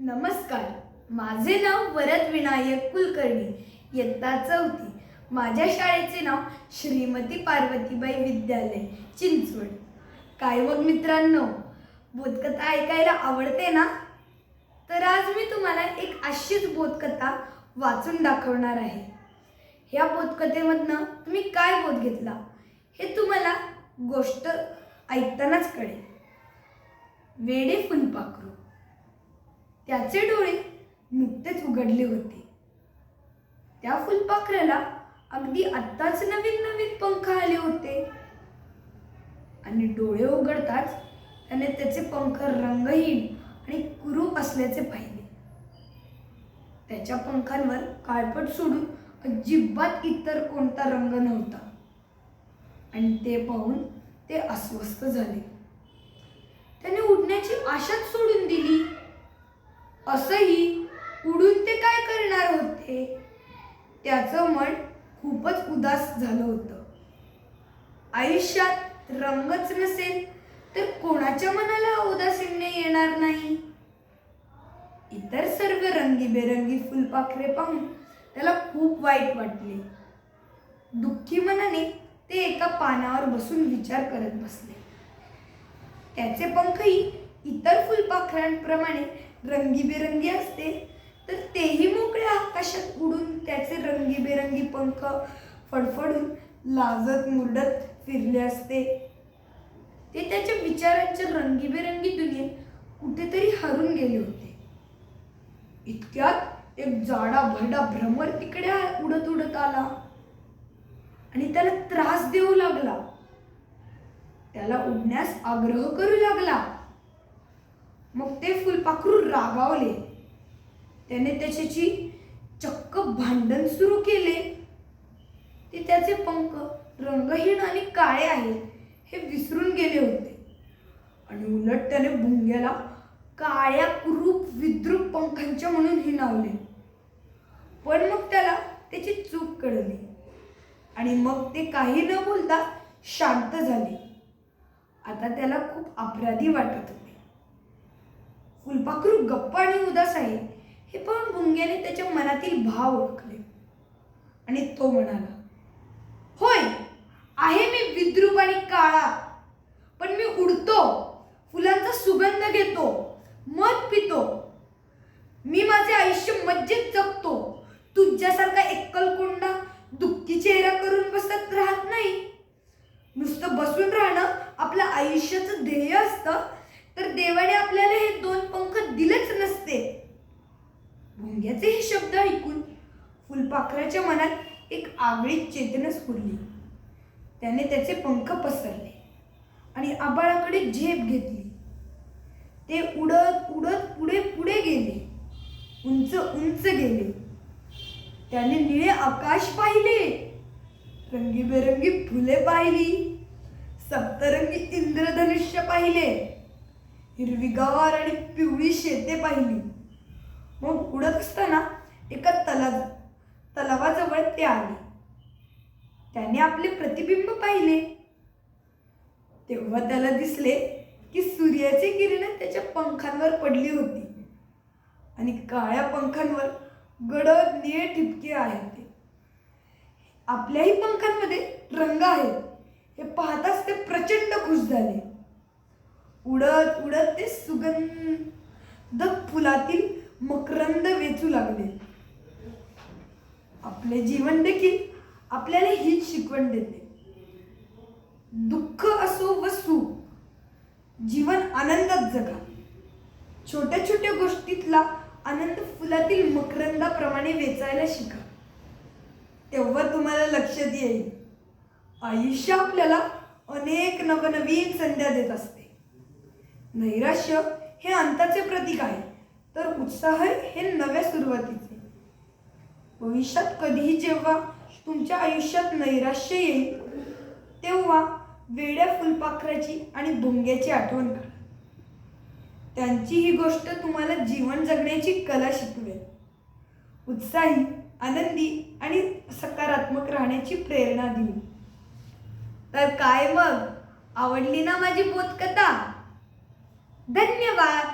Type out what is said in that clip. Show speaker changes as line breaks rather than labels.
नमस्कार. माझे नाव वरद विनायक कुलकर्णी. इयत्ता 4. माझ्या शाळेचे नाव श्रीमती पार्वतीबाई विद्यालय चिंचवड. काय मग मित्रांनो, बोधकथा ऐकायला आवडते ना? तर आज मी तुम्हाला एक अशीच बोधकथा वाचून दाखवणार आहे. या बोधकथेमधनं तुम्ही काय बोध घेतला हे तुम्हाला गोष्ट ऐकतानाच कळेल. वेडे फुलपाखरू. त्याचे डोळे नुकतेच उघडले होते. त्या फुलपाखराला अगदी आत्ताच नवीन नवीन पंख आले होते आणि डोळे उघडताच त्याने त्याचे पंख रंगहीन आणि कुरूप असल्याचे पाहिले. त्याच्या पंखांवर काळपट सोडून अजिबात इतर कोणता रंग नव्हता आणि ते पाहून ते अस्वस्थ झाले. त्याने उडण्याची आशाच सोडून दिली. असंही उडून ते काय करणार होते? त्याचं मन खूपच उदास झालं होतं. आयुष्यात रंगच नसेल तर कोणाच्या मनाला उदासीन्य येणार नाही? इतर सर्व रंगीबेरंगी फुलपाखरे पाहून त्याला खूप वाईट वाटले. दुःखी मनाने ते एका पानावर बसून विचार करत बसले. त्याचे पंखही इतर फुलपाखरांप्रमाणे रंगीबेरंगी असते तर तेही मोकळ्या आकाशात उडून त्याचे रंगीबेरंगी पंख फडफडून लाजत मुरडत फिरले असते. ते त्याच्या विचारांच्या रंगीबेरंगी दुनियेत कुठेतरी हरून गेले होते. इतक्यात एक जाडा भरडा भ्रमर तिकडे उडत उडत आला आणि त्याला त्रास देऊ लागला. त्याला उडण्यास आग्रह करू लागला. मग ते फुलपाखरू रागावले. त्याने त्याच्याशी चक्क भांडण सुरू केले. ते त्याचे पंख रंगहीन आणि काळे आहेत हे विसरून गेले होते आणि उलट त्याने भुंग्याला काळ्या कुरूप विद्रूप पंखांच्या म्हणून हिणावले. पण मग त्याला त्याची चूक कळली आणि मग ते काही न बोलता शांत झाले. आता त्याला खूप अपराधी वाटत होते. फुलपाखरू गप्प आणि उदास आहे हे पाहून भुंग्याने त्याच्या मनातील भाव ओळखले आणि तो म्हणाला, होय, आहे मी विद्रूप आणि काळा, पण मी उडतो, फुलांचा सुगंध घेतो, मध पितो. मी माझे आयुष्य मज्जेत जगतो. तुझ्यासारखा एकलकोंडा दुःखी चेहरा करून बसत राहत नाही. नुसतं बसून राहणं आपलं आयुष्याचं ध्येय असतं तर देवाने आपल्याला हे 2 पंख दिलेच नसते. भुंग्याचे हे शब्द ऐकून फुलपाखराच्या मनात एक आगळीच चेतना स्फुरली. त्याने त्याचे पंख पसरले आणि आभाळाकडे झेप घेतली. ते उडत उडत पुढे पुढे गेले, उंच उंच गेले. त्याने निळे आकाश पाहिले, रंगीबेरंगी फुले पाहिली, सप्तरंगी इंद्रधनुष्य पाहिले, हिरवीगार आणि पिवळी शेते पाहिली. मग उडत असताना एका तलावाजवळ ते आले. त्याने आपले प्रतिबिंब पाहिले. तेव्हा त्याला दिसले की सूर्याची किरण त्याच्या पंखांवर पडली होती आणि काळ्या पंखांवर गडद निळे ठिपके आहेत. आपल्याही पंखांमध्ये रंग आहेत हे पाहताच ते प्रचंड खुश झाले. उडत उडत ते सुगंध फुलातील मकरंद वेचू लागले. आपले जीवन देखील आपल्याला हीच शिकवण देते. दुःख असो व सुख, जीवन आनंदात जगा. छोट्या छोट्या गोष्टीतला आनंद फुलातील मकरंदाप्रमाणे वेचायला शिका. तेव्हा तुम्हाला लक्षात येईल आयुष्य आपल्याला अनेक नवनवीन संध्या देत असते. नैराश्य हे अंताचे प्रतीक आहे तर उत्साह हे नव्या सुरुवातीचे. भविष्यात कधीही जेव्हा तुमच्या आयुष्यात नैराश्य येईल तेव्हा वेड्या फुलपाखराची आणि भुंग्याची आठवण करा. त्यांची ही गोष्ट तुम्हाला जीवन जगण्याची कला शिकवेल. उत्साही, आनंदी आणि सकारात्मक राहण्याची प्रेरणा दिली. तर काय मग, आवडली ना माझी बोधकथा? धन्यवाद.